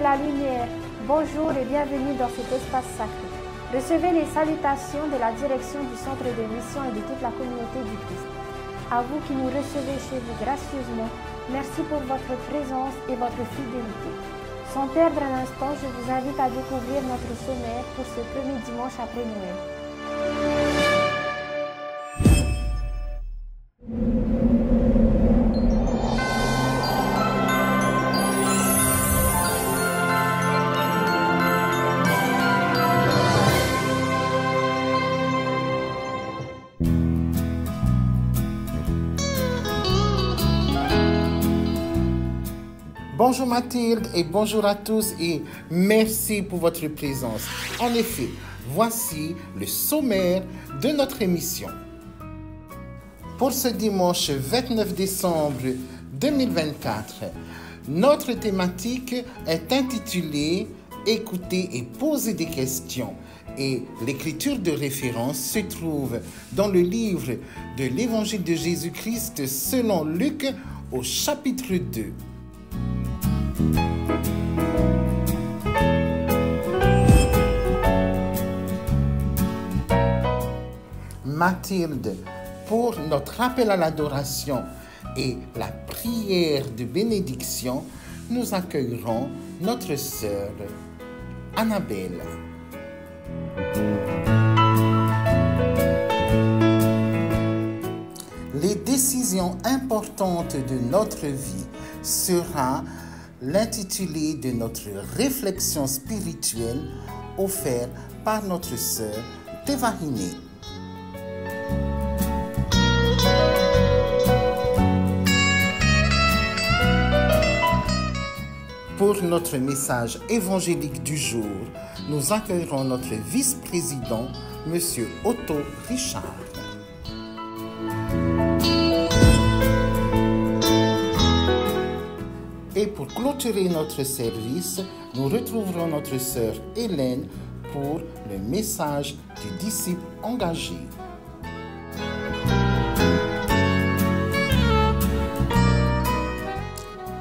la lumière, bonjour et bienvenue dans cet espace sacré. Recevez les salutations de la direction du Centre de Mission et de toute la communauté du Christ. À vous qui nous recevez chez vous gracieusement, merci pour votre présence et votre fidélité. Sans perdre un instant, je vous invite à découvrir notre sommaire pour ce premier dimanche après Noël. Bonjour Mathilde et bonjour à tous et merci pour votre présence. En effet, voici le sommaire de notre émission. Pour ce dimanche 29 décembre 2024, notre thématique est intitulée « Écouter et poser des questions » et l'écriture de référence se trouve dans le livre de l'Évangile de Jésus-Christ selon Luc au chapitre 2. Mathilde, pour notre appel à l'adoration et la prière de bénédiction, nous accueillerons notre sœur Annabelle. Les décisions importantes de notre vie sera l'intitulé de notre réflexion spirituelle offerte par notre sœur Thévahine. Pour notre message évangélique du jour, nous accueillerons notre vice-président, M. Otto Richard. Et pour clôturer notre service, nous retrouverons notre sœur Hélène pour le message du disciple engagé.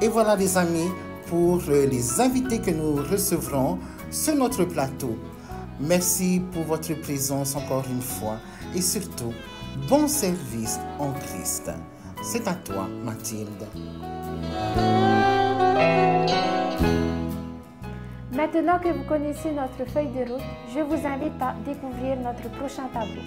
Et voilà les amis, pour les invités que nous recevrons sur notre plateau. Merci pour votre présence encore une fois et surtout, bon service en Christ. C'est à toi, Mathilde. Maintenant que vous connaissez notre feuille de route, je vous invite à découvrir notre prochain tableau.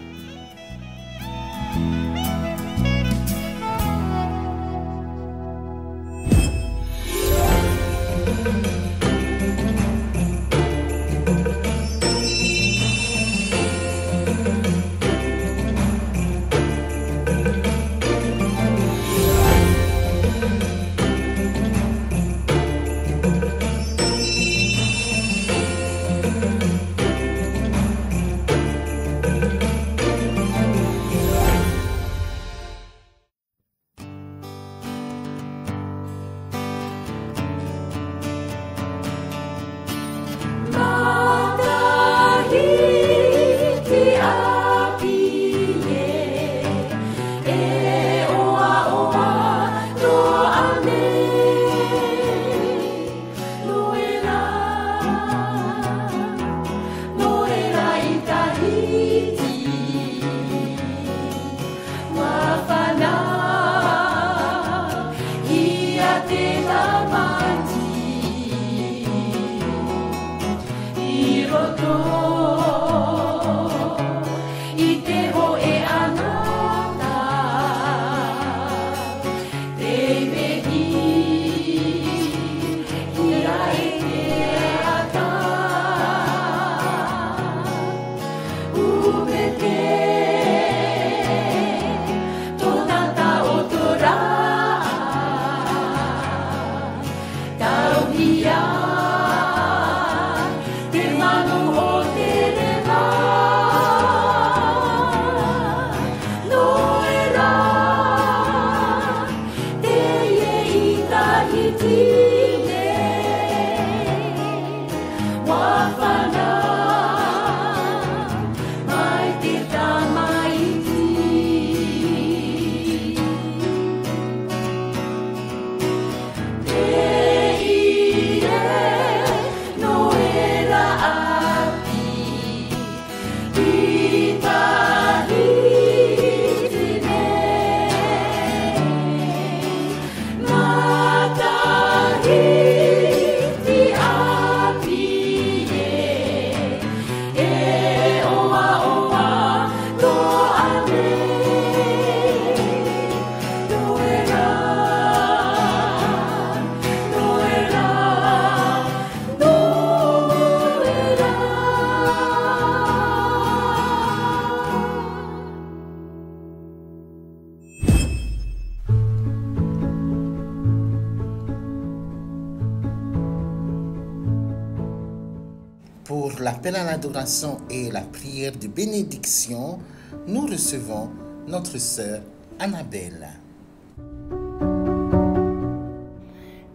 Pour l'appel à l'adoration et la prière de bénédiction, nous recevons notre sœur Annabelle.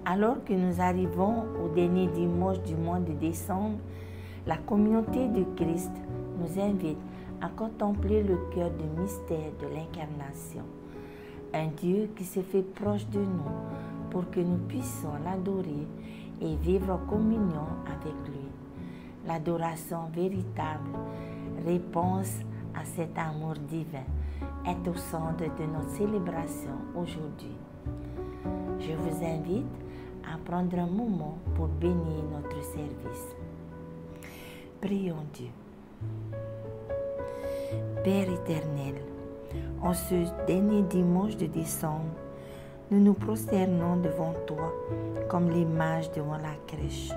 Alors que nous arrivons au dernier dimanche du mois de décembre, la communauté de Christ nous invite à contempler le cœur du mystère de l'incarnation. Un Dieu qui se fait proche de nous pour que nous puissions l'adorer et vivre en communion avec lui. L'adoration véritable, réponse à cet amour divin, est au centre de notre célébration aujourd'hui. Je vous invite à prendre un moment pour bénir notre service. Prions Dieu. Père éternel, en ce dernier dimanche de décembre, nous nous prosternons devant toi comme les mages devant la crèche.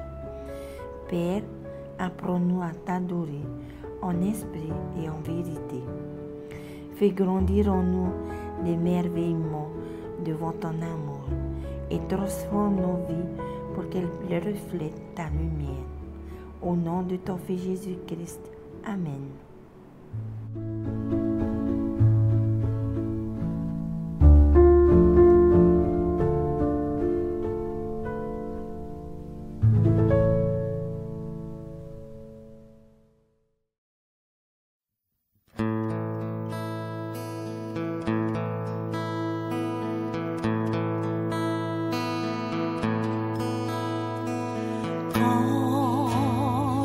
Père, apprends-nous à t'adorer en esprit et en vérité. Fais grandir en nous l'émerveillement devant ton amour et transforme nos vies pour qu'elles reflètent ta lumière. Au nom de ton Fils Jésus-Christ. Amen.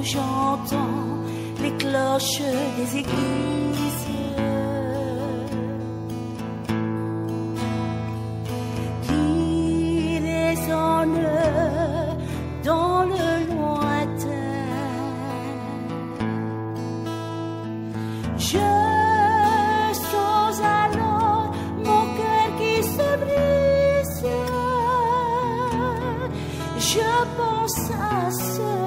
J'entends les cloches des églises qui résonnent dans le lointain. Je sens alors mon cœur qui se brise. Je pense à ceux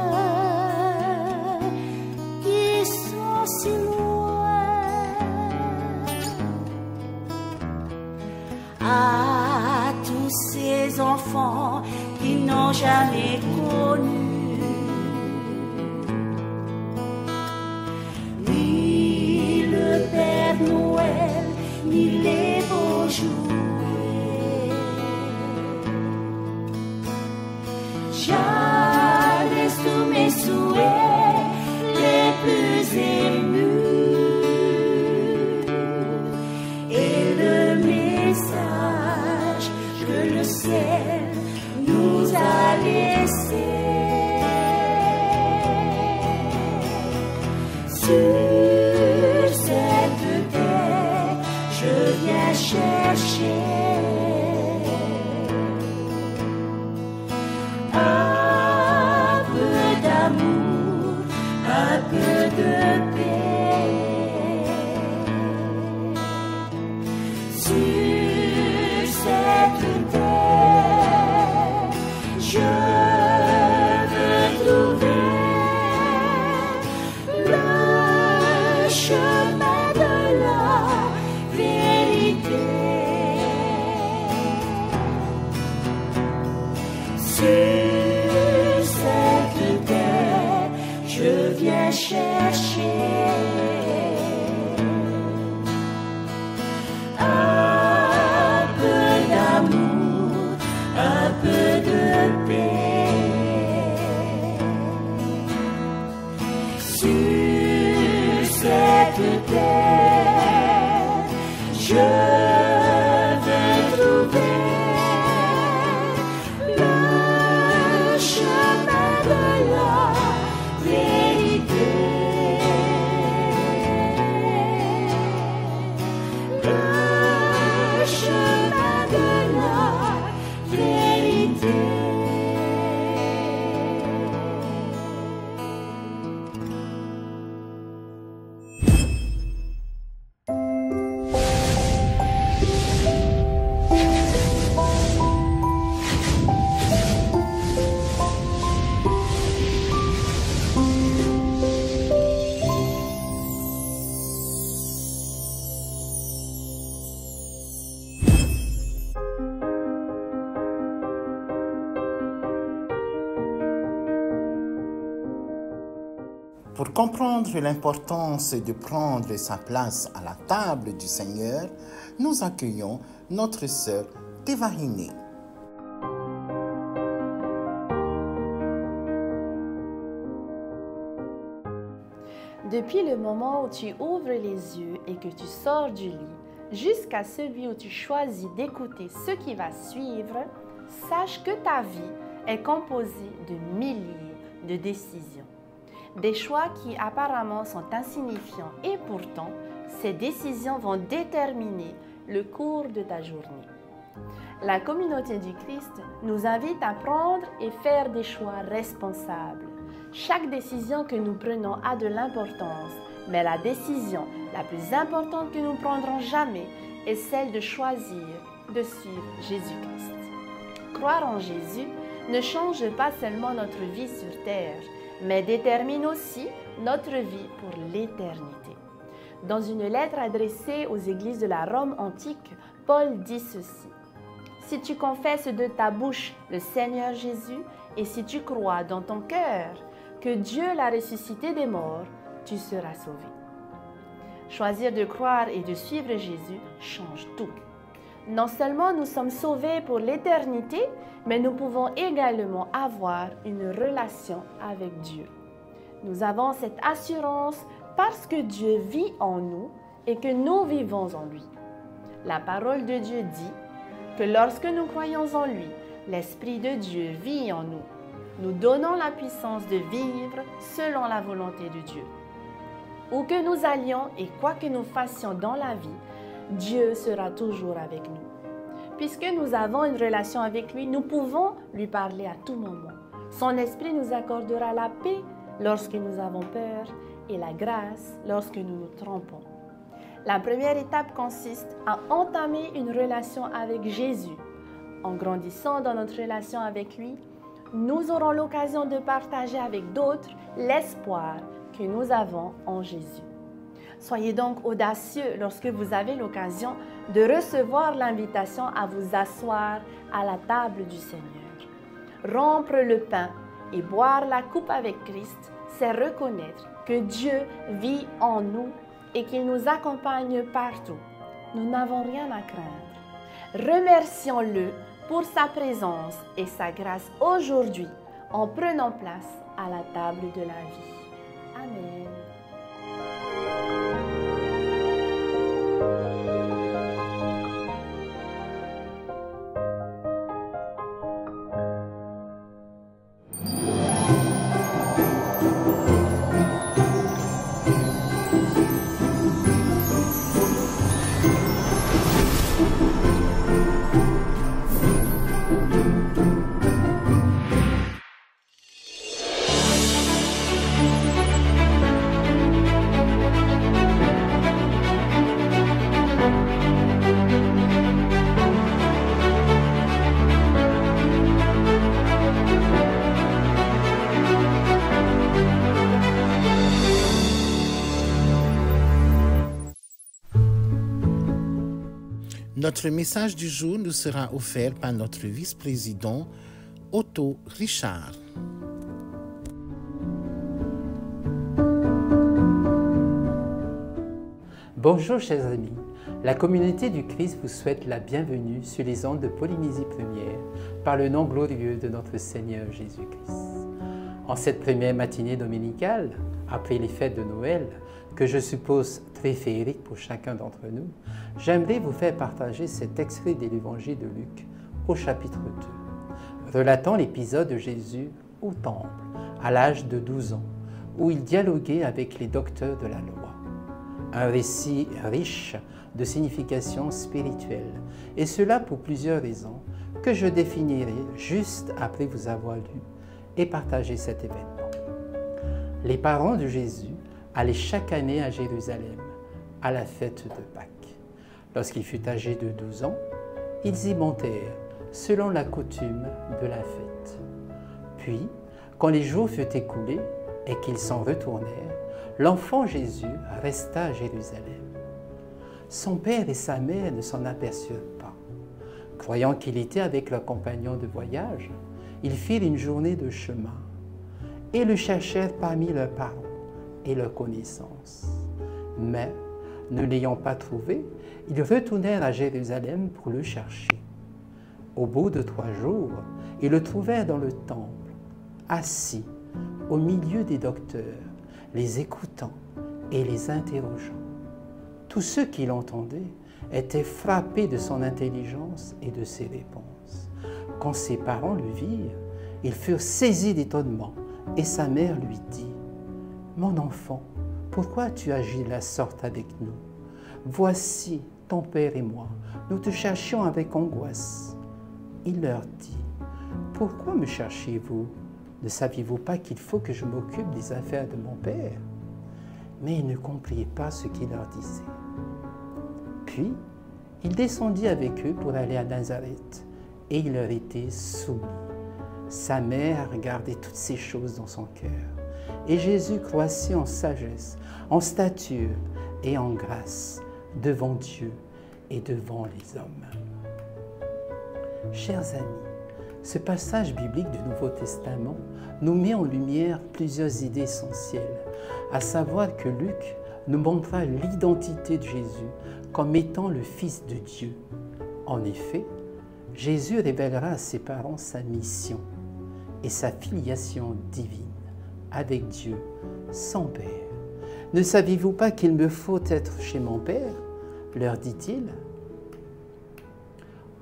si loin, à tous ces enfants qui n'ont jamais connu ni le Père Noël, ni les beaux jouets. J'adresse tous mes souhaits les plus émus et le message que le ciel nous a laissé. Sur cette terre, je viens chercher un peu d'amour, un peu de paix. Sur cette terre, je veux trouver le chemin de la vérité. Sur cette terre, je viens chercher un peu d'amour, un peu de paix. Sur cette terre, je veux trouver le chemin de la vérité. Le chemin de la vérité. Pour comprendre l'importance de prendre sa place à la table du Seigneur, nous accueillons notre sœur Thévarine. Depuis le moment où tu ouvres les yeux et que tu sors du lit, jusqu'à celui où tu choisis d'écouter ce qui va suivre, sache que ta vie est composée de milliers de décisions. Des choix qui apparemment sont insignifiants et pourtant, ces décisions vont déterminer le cours de ta journée. La communauté du Christ nous invite à prendre et faire des choix responsables. Chaque décision que nous prenons a de l'importance, mais la décision la plus importante que nous prendrons jamais est celle de choisir de suivre Jésus-Christ. Croire en Jésus ne change pas seulement notre vie sur terre, mais détermine aussi notre vie pour l'éternité. Dans une lettre adressée aux églises de la Rome antique, Paul dit ceci: « Si tu confesses de ta bouche le Seigneur Jésus et si tu crois dans ton cœur que Dieu l'a ressuscité des morts, tu seras sauvé. » Choisir de croire et de suivre Jésus change tout. Non seulement nous sommes sauvés pour l'éternité, mais nous pouvons également avoir une relation avec Dieu. Nous avons cette assurance parce que Dieu vit en nous et que nous vivons en lui. La parole de Dieu dit que lorsque nous croyons en lui, l'Esprit de Dieu vit en nous, nous donnant la puissance de vivre selon la volonté de Dieu. Où que nous allions et quoi que nous fassions dans la vie, Dieu sera toujours avec nous. Puisque nous avons une relation avec lui, nous pouvons lui parler à tout moment. Son esprit nous accordera la paix lorsque nous avons peur et la grâce lorsque nous nous trompons. La première étape consiste à entamer une relation avec Jésus. En grandissant dans notre relation avec lui, nous aurons l'occasion de partager avec d'autres l'espoir que nous avons en Jésus. Soyez donc audacieux lorsque vous avez l'occasion de recevoir l'invitation à vous asseoir à la table du Seigneur. Rompre le pain et boire la coupe avec Christ, c'est reconnaître que Dieu vit en nous et qu'il nous accompagne partout. Nous n'avons rien à craindre. Remercions-le pour sa présence et sa grâce aujourd'hui en prenant place à la table de la vie. Amen. Notre message du jour nous sera offert par notre vice-président Otto Richard. Bonjour chers amis, la communauté du Christ vous souhaite la bienvenue sur les ondes de Polynésie première par le nom glorieux de notre Seigneur Jésus-Christ. En cette première matinée dominicale, après les fêtes de Noël, que je suppose très féeriques pour chacun d'entre nous, j'aimerais vous faire partager cet extrait de l'évangile de Luc au chapitre 2, relatant l'épisode de Jésus au temple à l'âge de 12 ans, où il dialoguait avec les docteurs de la loi. Un récit riche de signification spirituelle, et cela pour plusieurs raisons que je définirai juste après vous avoir lu et partagé cet événement. Les parents de Jésus allaient chaque année à Jérusalem, à la fête de Pâques. Lorsqu'il fut âgé de 12 ans, ils y montèrent, selon la coutume de la fête. Puis, quand les jours furent écoulés et qu'ils s'en retournèrent, l'enfant Jésus resta à Jérusalem. Son père et sa mère ne s'en aperçurent pas. Croyant qu'il était avec leurs compagnons de voyage, ils firent une journée de chemin et le cherchèrent parmi leurs parents et leur connaissance. Mais, ne l'ayant pas trouvé, ils retournèrent à Jérusalem pour le chercher. Au bout de 3 jours, ils le trouvèrent dans le temple, assis au milieu des docteurs, les écoutant et les interrogeant. Tous ceux qui l'entendaient étaient frappés de son intelligence et de ses réponses. Quand ses parents le virent, ils furent saisis d'étonnement et sa mère lui dit « Mon enfant, pourquoi tu agis de la sorte avec nous? Voici ton père et moi, nous te cherchions avec angoisse. » Il leur dit « Pourquoi me cherchez-vous? Ne saviez-vous pas qu'il faut que je m'occupe des affaires de mon père ?» Mais ils ne comprirent pas ce qu'il leur disait. Puis, il descendit avec eux pour aller à Nazareth, et il leur était soumis. Sa mère regardait toutes ces choses dans son cœur, et Jésus croissait en sagesse, en stature et en grâce devant Dieu et devant les hommes. Chers amis, ce passage biblique du Nouveau Testament nous met en lumière plusieurs idées essentielles, à savoir que Luc nous montra l'identité de Jésus comme étant le Fils de Dieu. En effet, Jésus révélera à ses parents sa mission et sa filiation divine avec Dieu, son Père. « Ne saviez-vous pas qu'il me faut être chez mon Père ?» leur dit-il.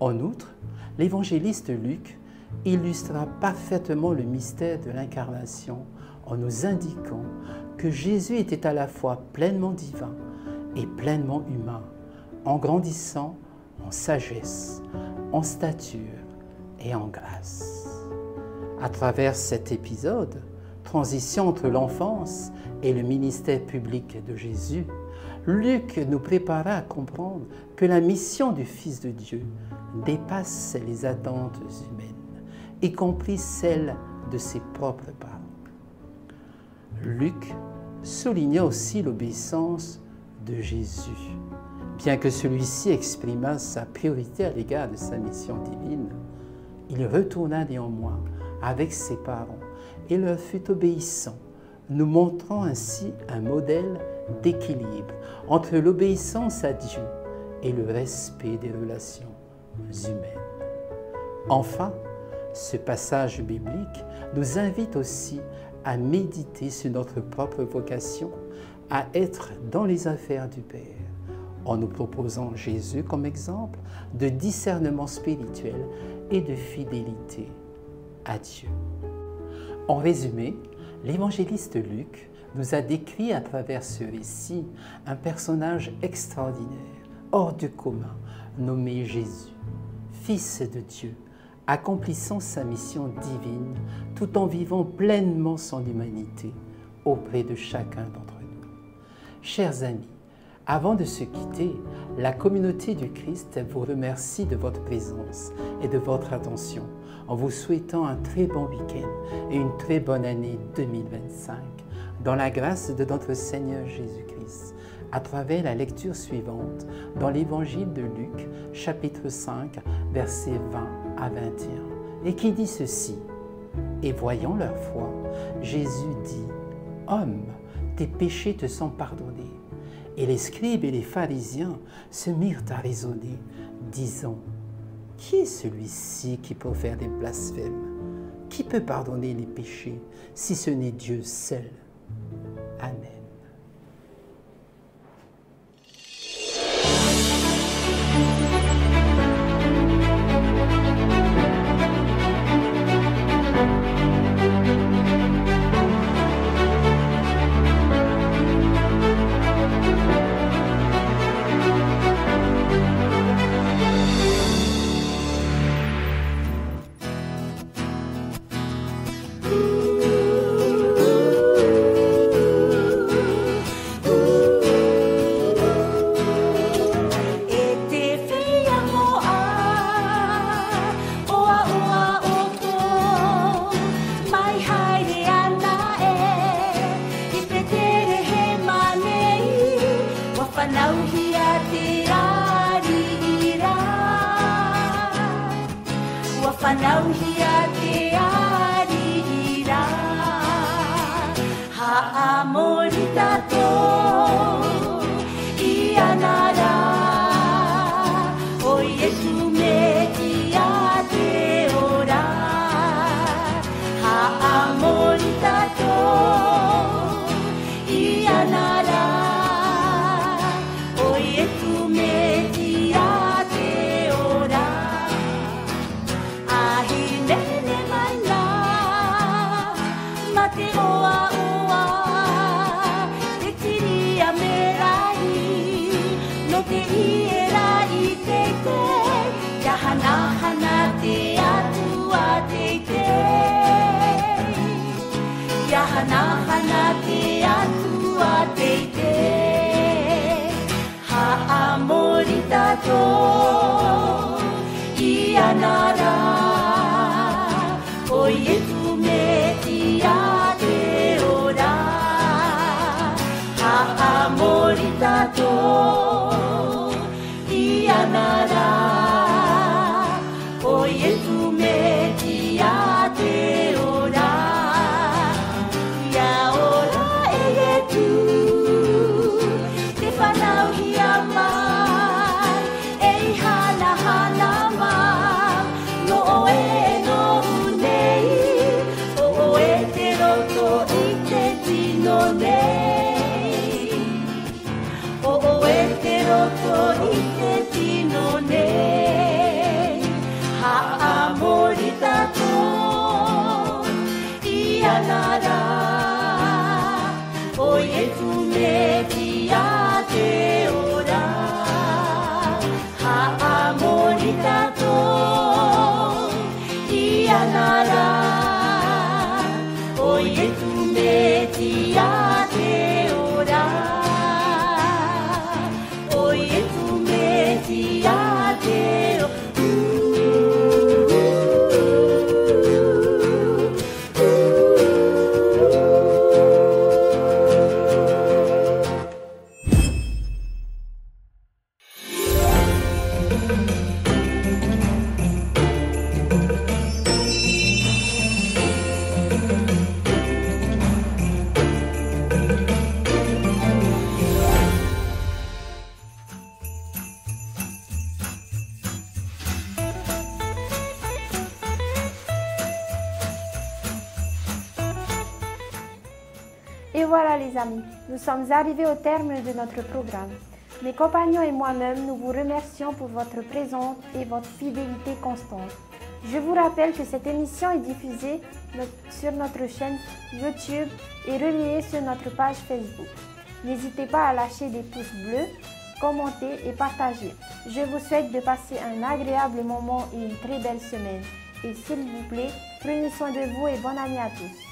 En outre, l'évangéliste Luc illustra parfaitement le mystère de l'incarnation en nous indiquant que Jésus était à la fois pleinement divin et pleinement humain, en grandissant en sagesse, en stature et en grâce. À travers cet épisode, transition entre l'enfance et le ministère public de Jésus, Luc nous prépara à comprendre que la mission du Fils de Dieu dépasse les attentes humaines, y compris celles de ses propres parents. Luc souligna aussi l'obéissance de Jésus. Bien que celui-ci exprimât sa priorité à l'égard de sa mission divine, il retourna néanmoins avec ses parents et leur fut obéissant, nous montrant ainsi un modèle d'équilibre entre l'obéissance à Dieu et le respect des relations humaines. Enfin, ce passage biblique nous invite aussi à méditer sur notre propre vocation à être dans les affaires du Père, en nous proposant Jésus comme exemple de discernement spirituel et de fidélité à Dieu. En résumé, l'évangéliste Luc nous a décrit à travers ce récit un personnage extraordinaire, hors du commun, nommé Jésus, Fils de Dieu, accomplissant sa mission divine tout en vivant pleinement son humanité auprès de chacun d'entre nous. Chers amis, avant de se quitter, la communauté du Christ vous remercie de votre présence et de votre attention en vous souhaitant un très bon week-end et une très bonne année 2025 dans la grâce de notre Seigneur Jésus-Christ à travers la lecture suivante dans l'évangile de Luc, chapitre 5, versets 20 à 21, et qui dit ceci. Et voyant leur foi, Jésus dit, « Homme, tes péchés te sont pardonnés. » Et les scribes et les pharisiens se mirent à raisonner, disant, « Qui est celui-ci qui profère des blasphèmes? Qui peut pardonner les péchés si ce n'est Dieu seul? » Amen. Panauhia te arira, Et voilà les amis, nous sommes arrivés au terme de notre programme. Mes compagnons et moi-même, nous vous remercions pour votre présence et votre fidélité constante. Je vous rappelle que cette émission est diffusée sur notre chaîne YouTube et relayée sur notre page Facebook. N'hésitez pas à lâcher des pouces bleus, commenter et partager. Je vous souhaite de passer un agréable moment et une très belle semaine. Et s'il vous plaît, prenez soin de vous et bonne année à tous.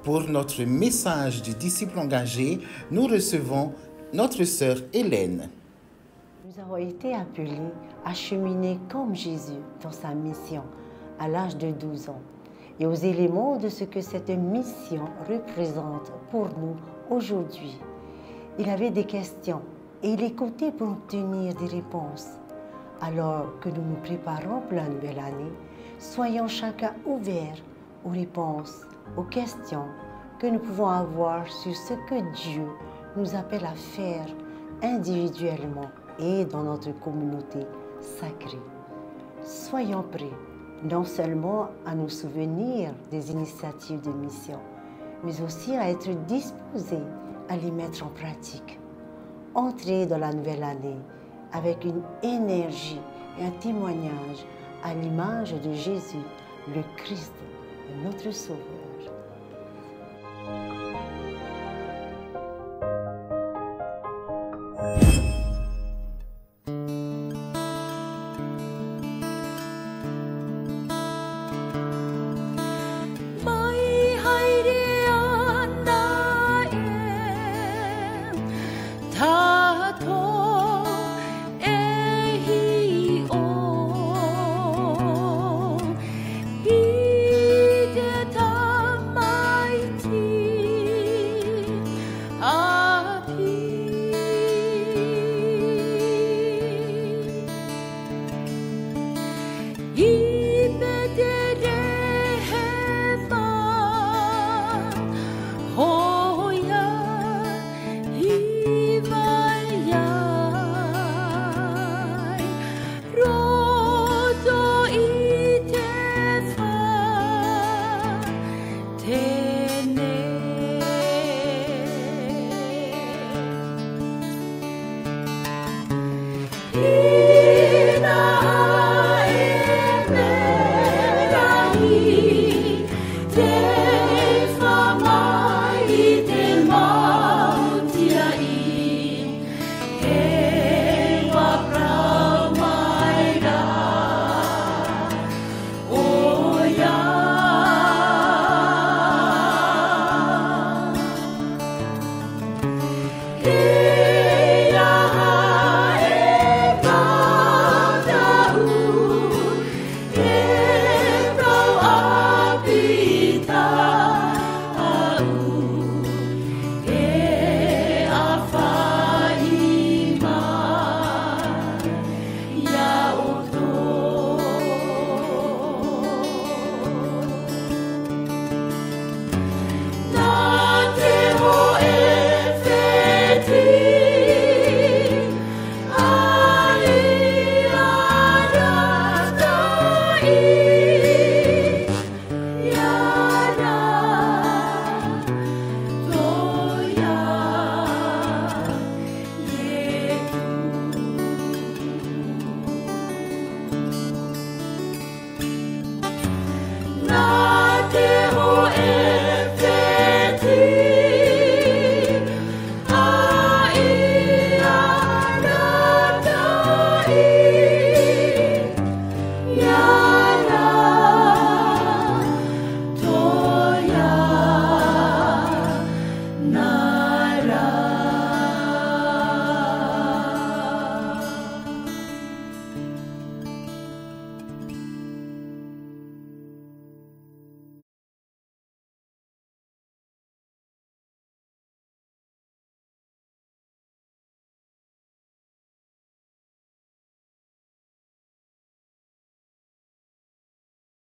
Pour notre message du disciple engagé, nous recevons notre sœur Hélène. Nous avons été appelés à cheminer comme Jésus dans sa mission à l'âge de 12 ans et aux éléments de ce que cette mission représente pour nous aujourd'hui. Il avait des questions et il écoutait pour obtenir des réponses. Alors que nous nous préparons pour la nouvelle année, soyons chacun ouverts aux réponses, aux questions que nous pouvons avoir sur ce que Dieu nous appelle à faire individuellement et dans notre communauté sacrée. Soyons prêts non seulement à nous souvenir des initiatives de mission, mais aussi à être disposés à les mettre en pratique. Entrez dans la nouvelle année avec une énergie et un témoignage à l'image de Jésus, le Christ, notre Sauveur. 위대한 나의 다통에이오 이제 다 mighty 아비